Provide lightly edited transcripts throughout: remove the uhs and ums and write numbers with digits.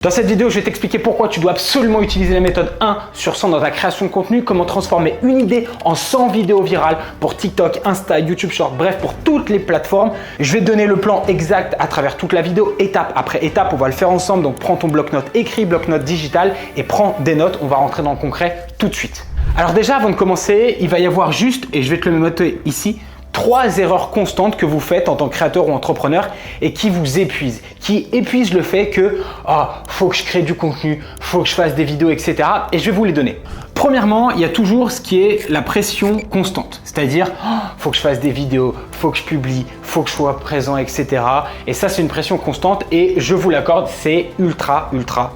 Dans cette vidéo, je vais t'expliquer pourquoi tu dois absolument utiliser la méthode 1 sur 100 dans ta création de contenu, comment transformer une idée en 100 vidéos virales pour TikTok, Insta, YouTube Short, bref, pour toutes les plateformes. Je vais te donner le plan exact à travers toute la vidéo, étape après étape, on va le faire ensemble. Donc prends ton bloc-notes écrit, bloc-notes digital et prends des notes, on va rentrer dans le concret tout de suite. Alors déjà, avant de commencer, il va y avoir juste, et je vais te le noter ici, 3 erreurs constantes que vous faites en tant que créateur ou entrepreneur et qui vous épuisent, qui épuisent le fait que faut que je crée du contenu, faut que je fasse des vidéos, etc. Et je vais vous les donner. Premièrement, il y a toujours ce qui est la pression constante, c'est-à-dire faut que je fasse des vidéos, faut que je publie, faut que je sois présent, etc. Et ça, c'est une pression constante et je vous l'accorde, c'est ultra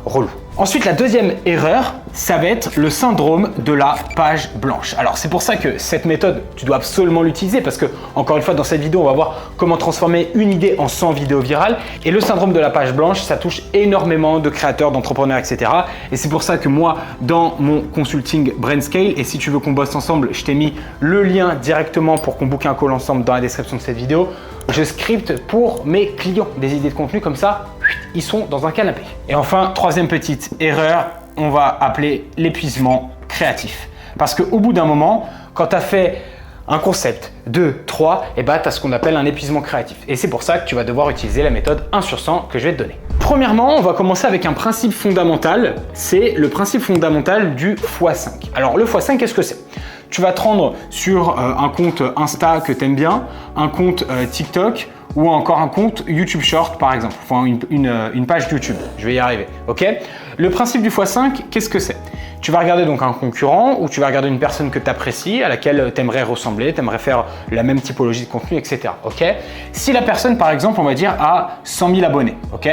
relou. Ensuite, la deuxième erreur, ça va être le syndrome de la page blanche. Alors, c'est pour ça que cette méthode, tu dois absolument l'utiliser parce que, encore une fois, dans cette vidéo, on va voir comment transformer une idée en 100 vidéos virales. Et le syndrome de la page blanche, ça touche énormément de créateurs, d'entrepreneurs, etc. Et c'est pour ça que moi, dans mon consulting BrainScale, et si tu veux qu'on bosse ensemble, je t'ai mis le lien directement pour qu'on booke un call ensemble dans la description de cette vidéo. Je scripte pour mes clients des idées de contenu comme ça, ils sont dans un canapé. Et enfin, troisième petite erreur, on va appeler l'épuisement créatif. Parce qu'au bout d'un moment, quand tu as fait un concept, 2, 3, et bah, tu as ce qu'on appelle un épuisement créatif. Et c'est pour ça que tu vas devoir utiliser la méthode 1 sur 100 que je vais te donner. Premièrement, on va commencer avec un principe fondamental. C'est le principe fondamental du x5. Alors le x5, qu'est-ce que c'est? Tu vas te rendre sur un compte Insta que tu aimes bien, un compte TikTok ou encore un compte YouTube Short par exemple, enfin une page YouTube. Je vais y arriver, ok? Le principe du x5, qu'est-ce que c'est? Tu vas regarder donc un concurrent ou tu vas regarder une personne que tu apprécies, à laquelle tu aimerais ressembler, tu aimerais faire la même typologie de contenu, etc. Ok? Si la personne, par exemple, on va dire, a 100 000 abonnés, ok?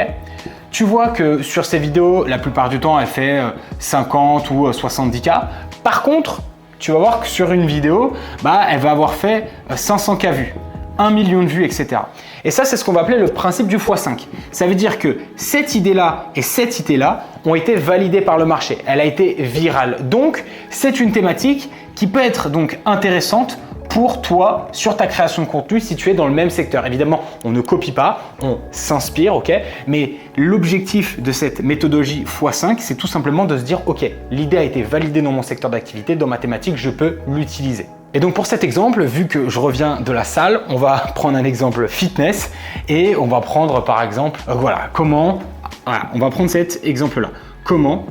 Tu vois que sur ses vidéos, la plupart du temps, elle fait 50 ou 70K. Par contre, tu vas voir que sur une vidéo, elle va avoir fait 500K vues, 1 million de vues, etc. Et ça, c'est ce qu'on va appeler le principe du x5. Ça veut dire que cette idée-là et cette idée-là ont été validées par le marché. Elle a été virale. Donc, c'est une thématique qui peut être donc intéressante pour toi sur ta création de contenu si tu es dans le même secteur. Évidemment, on ne copie pas, on s'inspire, ok? Mais l'objectif de cette méthodologie x5, c'est tout simplement de se dire, ok, l'idée a été validée dans mon secteur d'activité, dans ma thématique, je peux l'utiliser. Et donc pour cet exemple, vu que je reviens de la salle, on va prendre un exemple fitness et on va prendre par exemple, on va prendre cet exemple-là. Comment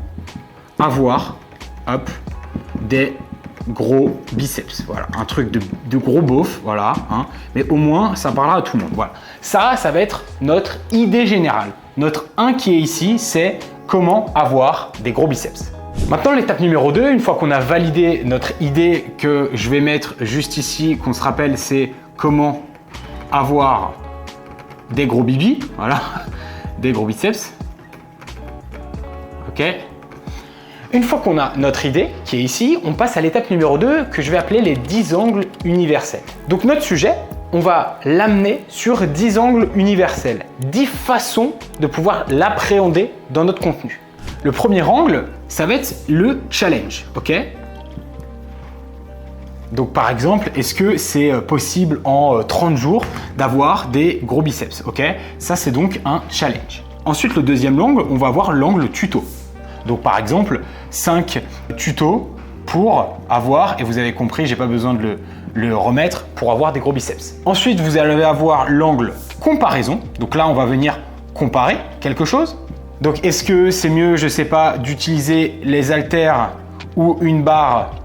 avoir des gros biceps, voilà, un truc de gros beauf, voilà, mais au moins ça parlera à tout le monde, voilà. Ça va être notre idée générale. Notre 1 qui est ici, c'est comment avoir des gros biceps. Maintenant, l'étape numéro 2, une fois qu'on a validé notre idée que je vais mettre juste ici, qu'on se rappelle, c'est comment avoir des gros bibis, voilà, des gros biceps, ok. Une fois qu'on a notre idée qui est ici, on passe à l'étape numéro 2 que je vais appeler les 10 angles universels. Donc notre sujet, on va l'amener sur 10 angles universels, 10 façons de pouvoir l'appréhender dans notre contenu. Le premier angle, ça va être le challenge, ok? Donc par exemple, est-ce que c'est possible en 30 jours d'avoir des gros biceps, ok? Ça, c'est donc un challenge. Ensuite, le deuxième angle, on va avoir l'angle tuto. Donc par exemple, 5 tutos pour avoir, et vous avez compris, j'ai pas besoin de le remettre, pour avoir des gros biceps. Ensuite, vous allez avoir l'angle comparaison. Donc là, on va venir comparer quelque chose. Donc est-ce que c'est mieux, je sais pas, d'utiliser les haltères ou une barre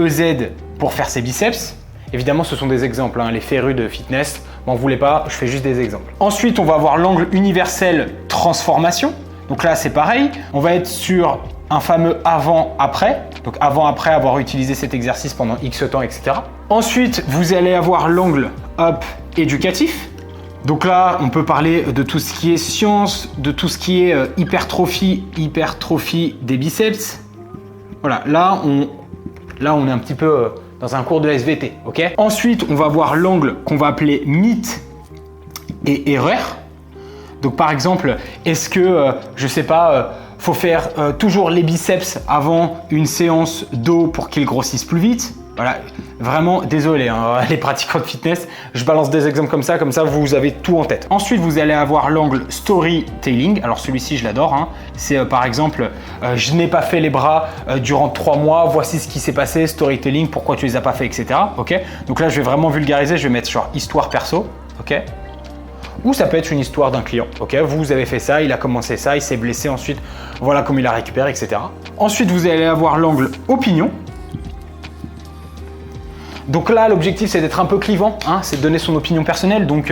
EZ pour faire ses biceps? Évidemment, ce sont des exemples, les férus de fitness. M'en voulez pas, je fais juste des exemples. Ensuite, on va avoir l'angle universel transformation. Donc là, c'est pareil, on va être sur un fameux avant-après. Donc avant-après avoir utilisé cet exercice pendant X temps, etc. Ensuite, vous allez avoir l'angle éducatif. Donc là, on peut parler de tout ce qui est science, de tout ce qui est hypertrophie des biceps. Voilà, là, on est un petit peu dans un cours de SVT, ok? Ensuite, on va voir l'angle qu'on va appeler mythe et erreur. Donc par exemple, est-ce que, je sais pas, faut faire toujours les biceps avant une séance d'eau pour qu'ils grossissent plus vite? Voilà, vraiment désolé, hein, les pratiquants de fitness, je balance des exemples comme ça vous avez tout en tête. Ensuite, vous allez avoir l'angle storytelling. Alors celui-ci, je l'adore. Hein. C'est par exemple, je n'ai pas fait les bras durant 3 mois, voici ce qui s'est passé, storytelling, pourquoi tu les as pas fait, etc. Ok. Donc là, je vais vraiment vulgariser, je vais mettre genre histoire perso. Ok. Ou ça peut être une histoire d'un client. Ok, vous avez fait ça, il a commencé ça, il s'est blessé ensuite, voilà comment il a récupéré, etc. Ensuite, vous allez avoir l'angle opinion. Donc là, l'objectif, c'est d'être un peu clivant, hein, c'est de donner son opinion personnelle. Donc,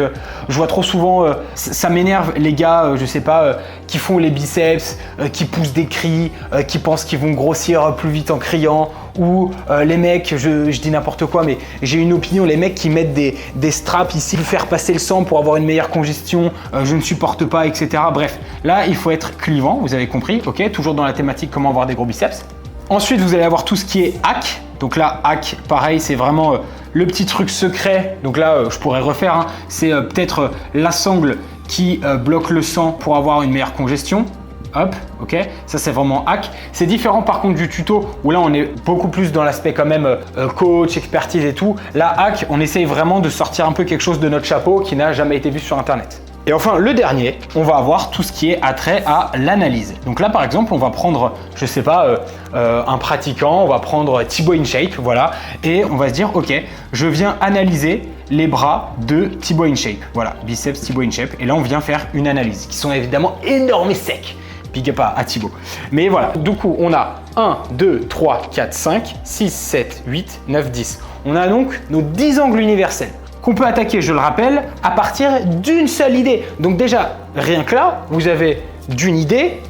je vois trop souvent, ça m'énerve les gars, je sais pas, qui font les biceps, qui poussent des cris, qui pensent qu'ils vont grossir plus vite en criant, ou les mecs, je dis n'importe quoi, mais j'ai une opinion, les mecs qui mettent des straps ici pour faire passer le sang pour avoir une meilleure congestion, je ne supporte pas, etc. Bref, là, il faut être clivant, vous avez compris, ok, toujours dans la thématique comment avoir des gros biceps. Ensuite, vous allez avoir tout ce qui est hack. Donc là, hack, pareil, c'est vraiment le petit truc secret. Donc là, je pourrais refaire. Hein. C'est peut-être la sangle qui bloque le sang pour avoir une meilleure congestion. Hop, ok, ça c'est vraiment hack. C'est différent par contre du tuto où là on est beaucoup plus dans l'aspect quand même coach, expertise et tout. Là, hack, on essaye vraiment de sortir un peu quelque chose de notre chapeau qui n'a jamais été vu sur internet. Et enfin, le dernier, on va avoir tout ce qui est attrait à l'analyse. Donc là, par exemple, on va prendre, je sais pas, un pratiquant, on va prendre Thibaut InShape, voilà, et on va se dire, ok, je viens analyser les bras de Thibaut InShape. Voilà, biceps Thibaut InShape. Et là, on vient faire une analyse, qui sont évidemment énormes et secs. Big up à Thibaut. Mais voilà, du coup, on a 1, 2, 3, 4, 5, 6, 7, 8, 9, 10. On a donc nos 10 angles universels qu'on peut attaquer, je le rappelle, à partir d'une seule idée. Donc déjà, rien que là, vous avez d'une idée,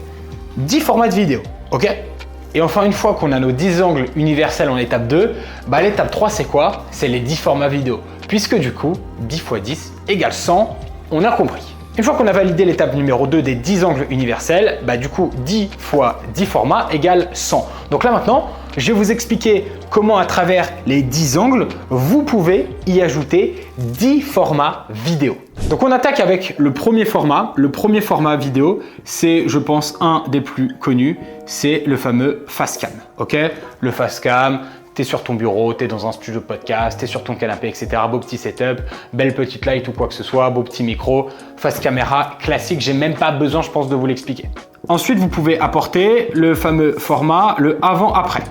10 formats de vidéo, ok? Et enfin, une fois qu'on a nos 10 angles universels en étape 2, bah l'étape 3, c'est quoi? C'est les 10 formats vidéo. Puisque du coup, 10 x 10 égale 100, on a compris. Une fois qu'on a validé l'étape numéro 2 des 10 angles universels, bah du coup 10 x 10 formats égale 100. Donc là maintenant, je vais vous expliquer comment à travers les 10 angles, vous pouvez y ajouter 10 formats vidéo. Donc on attaque avec le premier format. Le premier format vidéo, c'est je pense un des plus connus, c'est le fameux Facecam. Ok, le Facecam. T'es sur ton bureau, t'es dans un studio de podcast, t'es sur ton canapé, etc. Beau petit setup, belle petite light ou quoi que ce soit, beau petit micro, face caméra classique. J'ai même pas besoin, je pense, de vous l'expliquer. Ensuite, vous pouvez apporter le fameux format, le avant-après.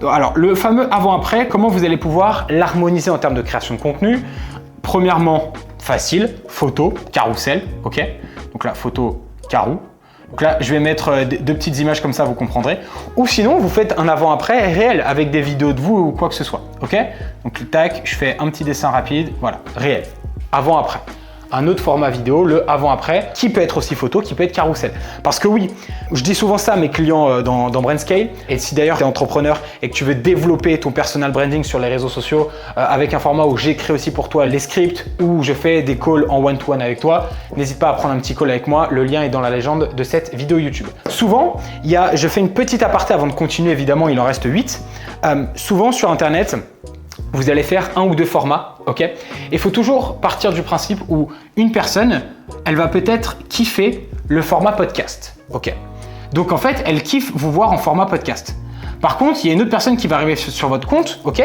Alors, le fameux avant-après, comment vous allez pouvoir l'harmoniser en termes de création de contenu? Premièrement, facile, photo, carrousel, ok? Donc là, photo, carrou. Donc là, je vais mettre deux petites images comme ça, vous comprendrez. Ou sinon, vous faites un avant-après réel avec des vidéos de vous ou quoi que ce soit. Ok? Donc tac, je fais un petit dessin rapide. Voilà, réel. Avant-après. Un autre format vidéo, le avant-après, qui peut être aussi photo, qui peut être carrousel. Parce que oui, je dis souvent ça à mes clients dans BrandScale. Et si d'ailleurs tu es entrepreneur et que tu veux développer ton personal branding sur les réseaux sociaux avec un format où j'écris aussi pour toi les scripts, où je fais des calls en one-to-one avec toi, n'hésite pas à prendre un petit call avec moi. Le lien est dans la légende de cette vidéo YouTube. Souvent, je fais une petite aparté avant de continuer, évidemment, il en reste 8. Souvent sur Internet, vous allez faire un ou deux formats, ok? Il faut toujours partir du principe où une personne, elle va peut-être kiffer le format podcast, ok? Donc en fait, elle kiffe vous voir en format podcast. Par contre, il y a une autre personne qui va arriver sur votre compte, ok?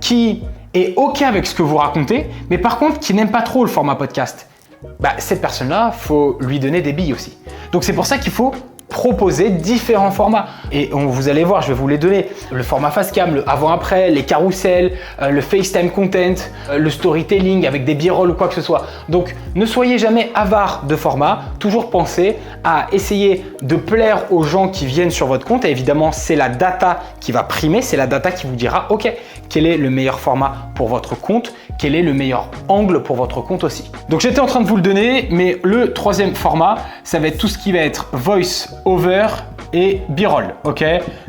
Qui est ok avec ce que vous racontez, mais par contre, qui n'aime pas trop le format podcast. Bah, cette personne-là, faut lui donner des billes aussi. Donc c'est pour ça qu'il faut proposer différents formats. Et vous allez voir, je vais vous les donner. Le format Facecam, le avant-après, les carousels, le FaceTime content, le storytelling avec des b-rolls ou quoi que ce soit. Donc, ne soyez jamais avare de formats. Toujours pensez à essayer de plaire aux gens qui viennent sur votre compte. Et évidemment, c'est la data qui va primer. C'est la data qui vous dira, OK, quel est le meilleur format pour votre compte? Quel est le meilleur angle pour votre compte aussi? Donc, j'étais en train de vous le donner, mais le troisième format, ça va être tout ce qui va être voice over et b-roll, ok?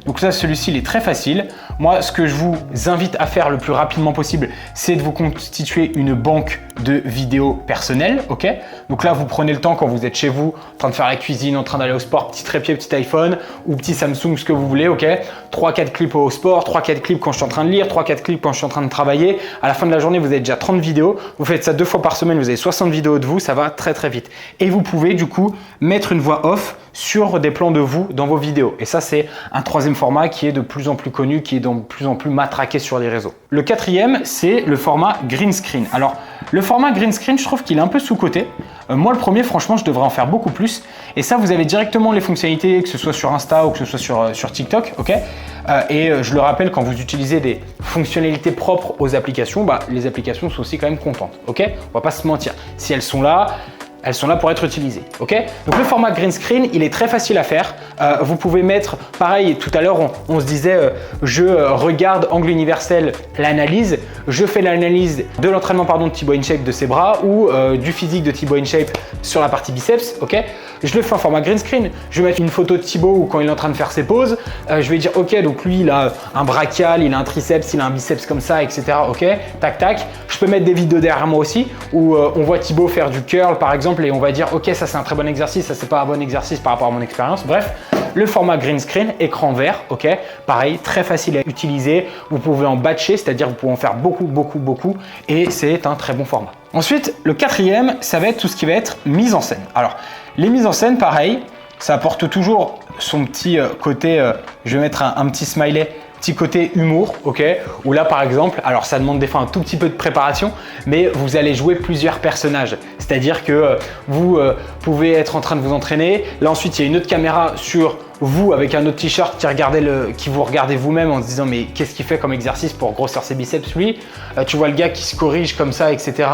Donc ça, celui-ci, il est très facile. Moi, ce que je vous invite à faire le plus rapidement possible, c'est de vous constituer une banque de vidéos personnelles, ok? Donc là, vous prenez le temps quand vous êtes chez vous, en train de faire la cuisine, en train d'aller au sport, petit trépied, petit iPhone ou petit Samsung, ce que vous voulez, ok? 3-4 clips au sport, 3-4 clips quand je suis en train de lire, 3-4 clips quand je suis en train de travailler. À la fin de la journée, vous avez déjà 30 vidéos. Vous faites ça 2 fois par semaine, vous avez 60 vidéos de vous, ça va très très vite. Et vous pouvez du coup mettre une voix off sur des plans de vous dans vos vidéos. Et ça, c'est un troisième format qui est de plus en plus connu, qui est de plus en plus matraqué sur les réseaux. Le quatrième, c'est le format green screen. Alors, le format green screen, je trouve qu'il est un peu sous-coté. Moi, le premier, franchement, je devrais en faire beaucoup plus. Et ça, vous avez directement les fonctionnalités, que ce soit sur Insta ou que ce soit sur TikTok, ok. Et je le rappelle, quand vous utilisez des fonctionnalités propres aux applications, bah, les applications sont aussi quand même contentes, ok. On va pas se mentir. Si elles sont là pour être utilisées, ok. Donc le format green screen, il est très facile à faire. Vous pouvez mettre, pareil, tout à l'heure, on se disait, je regarde angle universel l'analyse, je fais l'analyse de l'entraînement de Thibaut InShape de ses bras ou du physique de Thibaut InShape sur la partie biceps, ok. Je le fais en format green screen. Je vais mettre une photo de Thibaut quand il est en train de faire ses poses. Je vais dire, ok, donc lui, il a un brachial, il a un triceps, il a un biceps comme ça, etc. Ok, tac, tac. Je peux mettre des vidéos derrière moi aussi où on voit Thibaut faire du curl, par exemple, et on va dire, ok, ça c'est un très bon exercice, ça c'est pas un bon exercice par rapport à mon expérience. Bref, le format green screen, écran vert, ok. Pareil, très facile à utiliser. Vous pouvez en batcher, c'est-à-dire vous pouvez en faire beaucoup, et c'est un très bon format. Ensuite, le quatrième, ça va être tout ce qui va être mise en scène. Alors, les mises en scène, pareil, ça apporte toujours son petit côté, je vais mettre un petit smiley, petit côté humour, ok. Où là, par exemple, alors ça demande des fois un tout petit peu de préparation, mais vous allez jouer plusieurs personnages. C'est-à-dire que vous pouvez être en train de vous entraîner. Là, ensuite, il y a une autre caméra sur vous avec un autre t-shirt qui vous regardez vous-même en se disant mais qu'est-ce qu'il fait comme exercice pour grossir ses biceps lui. Tu vois le gars qui se corrige comme ça, etc.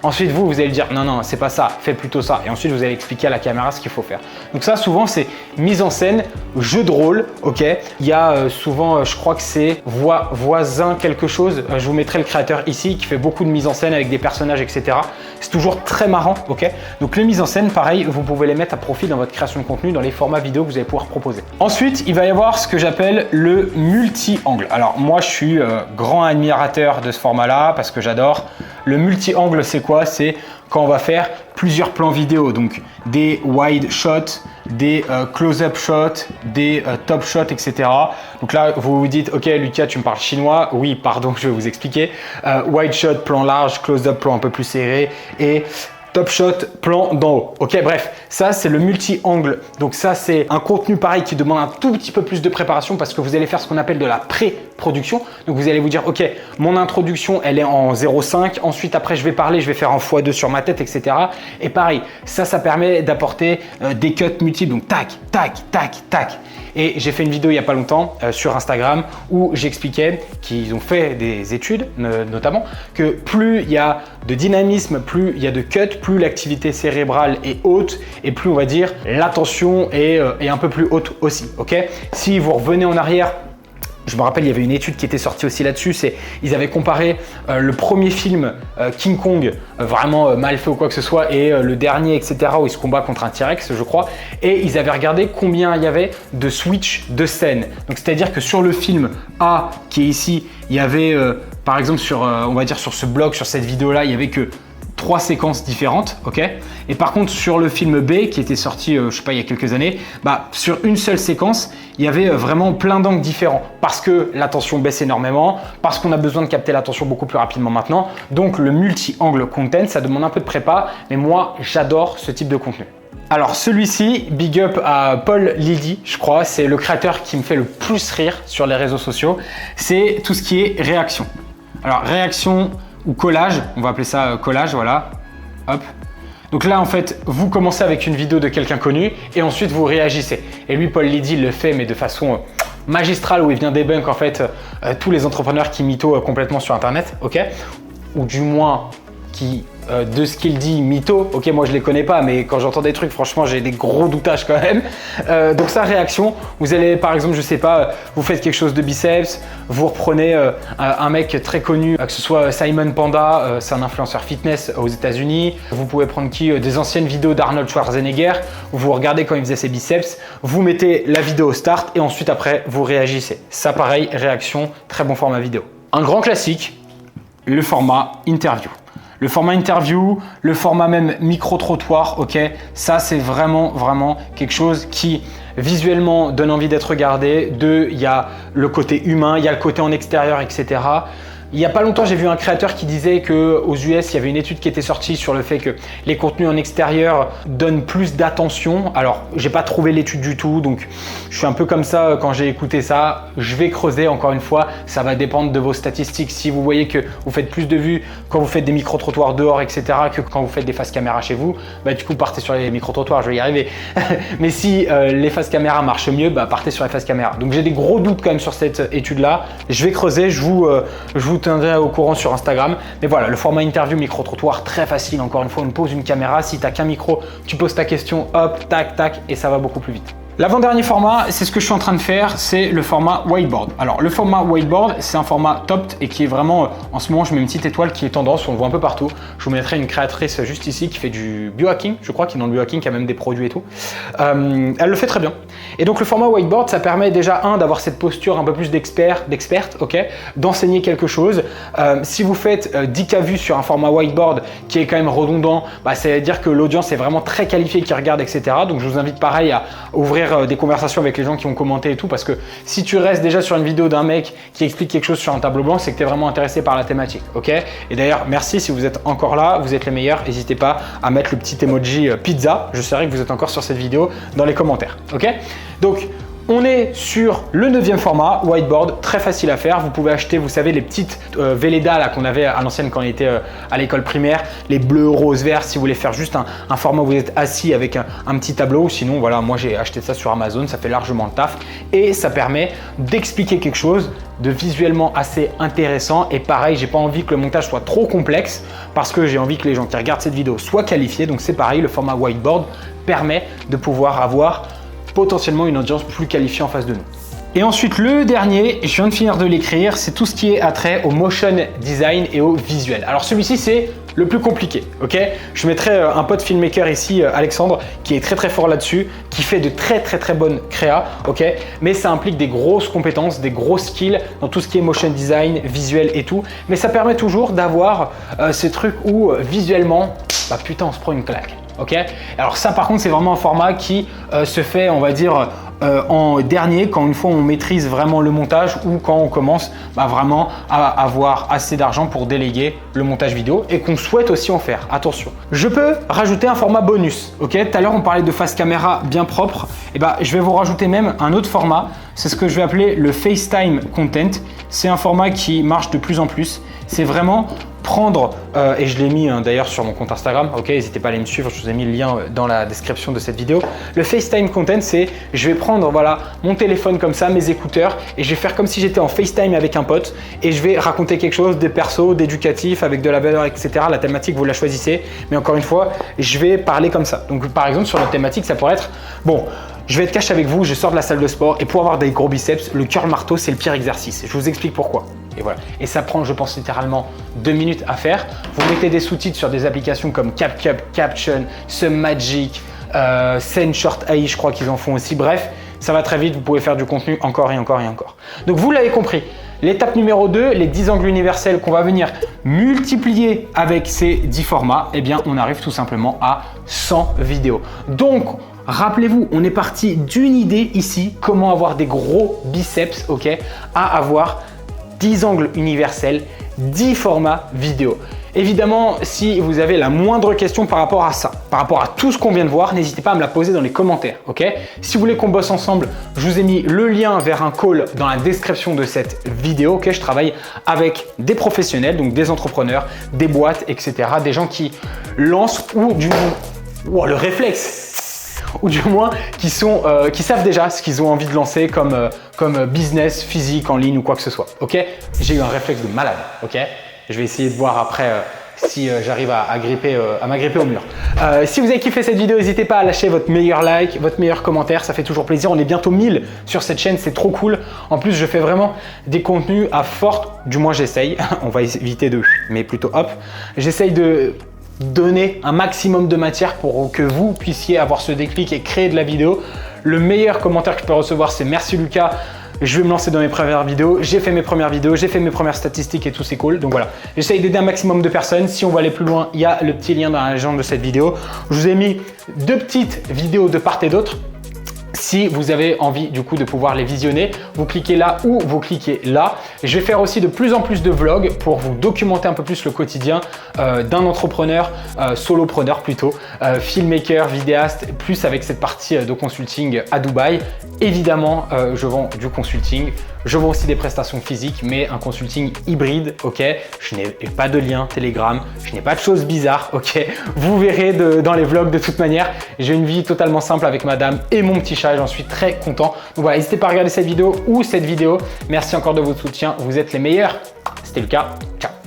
Ensuite vous allez dire non c'est pas ça, fais plutôt ça, et ensuite vous allez expliquer à la caméra ce qu'il faut faire. Donc ça souvent c'est mise en scène, jeu de rôle, ok. Il y a souvent, je crois que c'est voisin quelque chose, je vous mettrai le créateur ici qui fait beaucoup de mise en scène avec des personnages, etc. C'est toujours très marrant, ok. Donc les mises en scène, pareil, vous pouvez les mettre à profit dans votre création de contenu, dans les formats vidéo que vous allez pouvoir proposer. Ensuite, il va y avoir ce que j'appelle le multi-angle. Alors moi, je suis grand admirateur de ce format-là parce que j'adore. Le multi-angle, c'est quoi? C'est quand on va faire plusieurs plans vidéo, donc des wide shots, des close-up shots, des top shots, etc. Donc là, vous vous dites, ok Lucas, tu me parles chinois. Oui, pardon, je vais vous expliquer. Wide shot, plan large, close-up, plan un peu plus serré, et top shot, plan d'en haut. Ok, bref, ça c'est le multi-angle. Donc ça c'est un contenu pareil qui demande un tout petit peu plus de préparation parce que vous allez faire ce qu'on appelle de la pré-production. Donc vous allez vous dire, ok, mon introduction elle est en 0,5. Ensuite après je vais parler, je vais faire en x2 sur ma tête, etc. Et pareil, ça permet d'apporter des cuts multiples. Donc tac, tac, tac, tac. Et j'ai fait une vidéo il n'y a pas longtemps sur Instagram où j'expliquais qu'ils ont fait des études notamment que plus il y a de dynamisme, plus il y a de cuts, plus l'activité cérébrale est haute et plus on va dire l'attention est un peu plus haute aussi. Ok. Si vous revenez en arrière, je me rappelle, il y avait une étude qui était sortie aussi là-dessus. Ils avaient comparé le premier film King Kong, vraiment mal fait ou quoi que ce soit, et le dernier, etc., où il se combat contre un T-Rex, je crois. Et ils avaient regardé combien il y avait de switch de scène. Donc, c'est-à-dire que sur le film A, qui est ici, il y avait, par exemple, on va dire sur ce blog, sur cette vidéo-là, il y avait que 3 séquences différentes, ok. Et par contre sur le film B qui était sorti, je sais pas, il y a quelques années, bah sur une seule séquence, il y avait vraiment plein d'angles différents parce que l'attention baisse énormément, parce qu'on a besoin de capter l'attention beaucoup plus rapidement maintenant. Donc le multi-angle content, ça demande un peu de prépa, mais moi j'adore ce type de contenu. Alors celui-ci, big up à Paul Lydie, je crois, c'est le créateur qui me fait le plus rire sur les réseaux sociaux. C'est tout ce qui est réaction. Alors réaction ou collage, on va appeler ça collage, voilà, hop. Donc là en fait, vous commencez avec une vidéo de quelqu'un connu et ensuite vous réagissez. Et lui, Paul Lydie, le fait mais de façon magistrale, où il vient débunk en fait tous les entrepreneurs qui mytho complètement sur internet, ok. Ou du moins qui de ce qu'il dit mytho, ok, moi je les connais pas, mais quand j'entends des trucs, franchement j'ai des gros doutages quand même. Donc sa réaction, vous allez par exemple, je sais pas, vous faites quelque chose de biceps, vous reprenez un mec très connu, que ce soit Simon Panda, c'est un influenceur fitness aux États-Unis. Vous pouvez prendre des anciennes vidéos d'Arnold Schwarzenegger, vous regardez quand il faisait ses biceps, vous mettez la vidéo au start et ensuite après vous réagissez. Ça pareil, réaction, très bon format vidéo. Un grand classique, le format interview. Le format interview, le format même micro-trottoir, ok, ça c'est vraiment quelque chose qui visuellement donne envie d'être regardé. Il y a le côté humain, il y a le côté en extérieur, etc. Il n'y a pas longtemps, j'ai vu un créateur qui disait qu'aux US, il y avait une étude qui était sortie sur le fait que les contenus en extérieur donnent plus d'attention. Alors, j'ai pas trouvé l'étude du tout, donc je suis un peu comme ça quand j'ai écouté ça. Je vais creuser encore une fois, ça va dépendre de vos statistiques. Si vous voyez que vous faites plus de vues quand vous faites des micro-trottoirs dehors, etc., que quand vous faites des faces caméra chez vous, bah, du coup, partez sur les micro-trottoirs, je vais y arriver. Mais si les faces caméra marchent mieux, bah, partez sur les faces caméra. Donc, j'ai des gros doutes quand même sur cette étude-là. Je vais creuser, je vous tiendrai au courant sur Instagram. Mais voilà, le format interview micro-trottoir, très facile. Encore une fois, on pose une caméra. Si tu n'as qu'un micro, tu poses ta question, hop, tac, tac, et ça va beaucoup plus vite. L'avant-dernier format, c'est ce que je suis en train de faire, c'est le format whiteboard. Alors, le format whiteboard, c'est un format top et qui est vraiment, en ce moment, je mets une petite étoile qui est tendance, on le voit un peu partout. Je vous mettrai une créatrice juste ici qui fait du biohacking, je crois, qui est dans le biohacking, qui a même des produits et tout. Elle le fait très bien. Et donc, le format whiteboard, ça permet déjà, d'avoir cette posture un peu plus d'experte, ok, d'enseigner quelque chose. Si vous faites 10K vues sur un format whiteboard qui est quand même redondant, bah, ça veut dire que l'audience est vraiment très qualifiée qui regarde, etc. Donc, je vous invite pareil à ouvrir des conversations avec les gens qui ont commenté et tout, parce que si tu restes déjà sur une vidéo d'un mec qui explique quelque chose sur un tableau blanc, c'est que tu es vraiment intéressé par la thématique, ok? Et d'ailleurs, merci si vous êtes encore là, vous êtes les meilleurs, n'hésitez pas à mettre le petit emoji pizza, je saurai que vous êtes encore sur cette vidéo dans les commentaires, ok? Donc, on est sur le 9e format, whiteboard, très facile à faire. Vous pouvez acheter, vous savez, les petites Velleda là qu'on avait à l'ancienne quand on était à l'école primaire, les bleus, roses, verts, si vous voulez faire juste un format où vous êtes assis avec un petit tableau. Ou sinon, voilà, moi j'ai acheté ça sur Amazon, ça fait largement le taf et ça permet d'expliquer quelque chose de visuellement assez intéressant. Et pareil, j'ai pas envie que le montage soit trop complexe parce que j'ai envie que les gens qui regardent cette vidéo soient qualifiés. Donc c'est pareil, le format whiteboard permet de pouvoir avoir potentiellement une audience plus qualifiée en face de nous. Et ensuite, le dernier, je viens de finir de l'écrire, c'est tout ce qui est attrait au motion design et au visuel. Alors celui-ci, c'est le plus compliqué, ok? Je mettrai un pote filmmaker ici, Alexandre, qui est très très fort là-dessus, qui fait de très bonnes créas, ok? Mais ça implique des grosses compétences, des gros skills dans tout ce qui est motion design, visuel et tout. Mais ça permet toujours d'avoir ces trucs où visuellement, bah putain, on se prend une claque. Ok. Alors ça par contre c'est vraiment un format qui se fait, on va dire, en dernier, quand une fois on maîtrise vraiment le montage ou quand on commence vraiment à avoir assez d'argent pour déléguer le montage vidéo et qu'on souhaite aussi en faire. Attention, je peux rajouter un format bonus. Ok, tout à l'heure on parlait de face caméra bien propre, et je vais vous rajouter même un autre format. C'est ce que je vais appeler le FaceTime Content. C'est un format qui marche de plus en plus. C'est vraiment prendre, et je l'ai mis d'ailleurs sur mon compte Instagram, ok, n'hésitez pas à aller me suivre, je vous ai mis le lien dans la description de cette vidéo. Le FaceTime Content, c'est je vais prendre mon téléphone comme ça, mes écouteurs, et je vais faire comme si j'étais en FaceTime avec un pote et je vais raconter quelque chose de perso, d'éducatif, avec de la valeur, etc. La thématique, vous la choisissez, mais encore une fois, je vais parler comme ça. Donc par exemple, sur notre thématique, ça pourrait être, bon, je vais être cash avec vous, je sors de la salle de sport et pour avoir des gros biceps, le curl marteau, c'est le pire exercice. Je vous explique pourquoi. Et voilà. Et ça prend, je pense, littéralement 2 minutes à faire. Vous mettez des sous-titres sur des applications comme CapCut, Caption, Submagic, Short AI, je crois qu'ils en font aussi. Bref, ça va très vite. Vous pouvez faire du contenu encore et encore et encore. Donc, vous l'avez compris. L'étape numéro 2, les 10 angles universels qu'on va venir multiplier avec ces 10 formats, eh bien, on arrive tout simplement à 100 vidéos. Donc, rappelez-vous, on est parti d'une idée ici, comment avoir des gros biceps, ok, à avoir 10 angles universels, 10 formats vidéo. Évidemment, si vous avez la moindre question par rapport à ça, par rapport à tout ce qu'on vient de voir, n'hésitez pas à me la poser dans les commentaires, ok? Si vous voulez qu'on bosse ensemble, je vous ai mis le lien vers un call dans la description de cette vidéo, ok? Je travaille avec des professionnels, donc des entrepreneurs, des boîtes, etc. Des gens qui lancent ou du moins, le réflexe, ou du moins qui savent déjà ce qu'ils ont envie de lancer comme business physique en ligne ou quoi que ce soit, ok? J'ai eu un réflexe de malade, ok? Je vais essayer de voir après si j'arrive à m'agripper au mur. Si vous avez kiffé cette vidéo, n'hésitez pas à lâcher votre meilleur like, votre meilleur commentaire, ça fait toujours plaisir. On est bientôt 1000 sur cette chaîne, c'est trop cool. En plus, je fais vraiment des contenus à forte, du moins j'essaye, on va éviter de, mais plutôt hop, j'essaye de donner un maximum de matière pour que vous puissiez avoir ce déclic et créer de la vidéo. Le meilleur commentaire que je peux recevoir, c'est merci Lucas, je vais me lancer dans mes premières vidéos, j'ai fait mes premières vidéos, j'ai fait mes premières statistiques et tout, c'est cool. Donc voilà, j'essaye d'aider un maximum de personnes. Si on veut aller plus loin, il y a le petit lien dans la légende de cette vidéo. Je vous ai mis 2 petites vidéos de part et d'autre. Si vous avez envie du coup de pouvoir les visionner, vous cliquez là ou vous cliquez là. Je vais faire aussi de plus en plus de vlogs pour vous documenter un peu plus le quotidien d'un entrepreneur, solopreneur plutôt, filmmaker, vidéaste, plus avec cette partie de consulting à Dubaï. Évidemment, je vends du consulting. Je vends aussi des prestations physiques, mais un consulting hybride, ok. Je n'ai pas de lien Telegram, je n'ai pas de choses bizarres, ok. Vous verrez dans les vlogs de toute manière. J'ai une vie totalement simple avec madame et mon petit chat, j'en suis très content. Donc voilà, n'hésitez pas à regarder cette vidéo ou cette vidéo. Merci encore de votre soutien, vous êtes les meilleurs. C'était Lucas, ciao.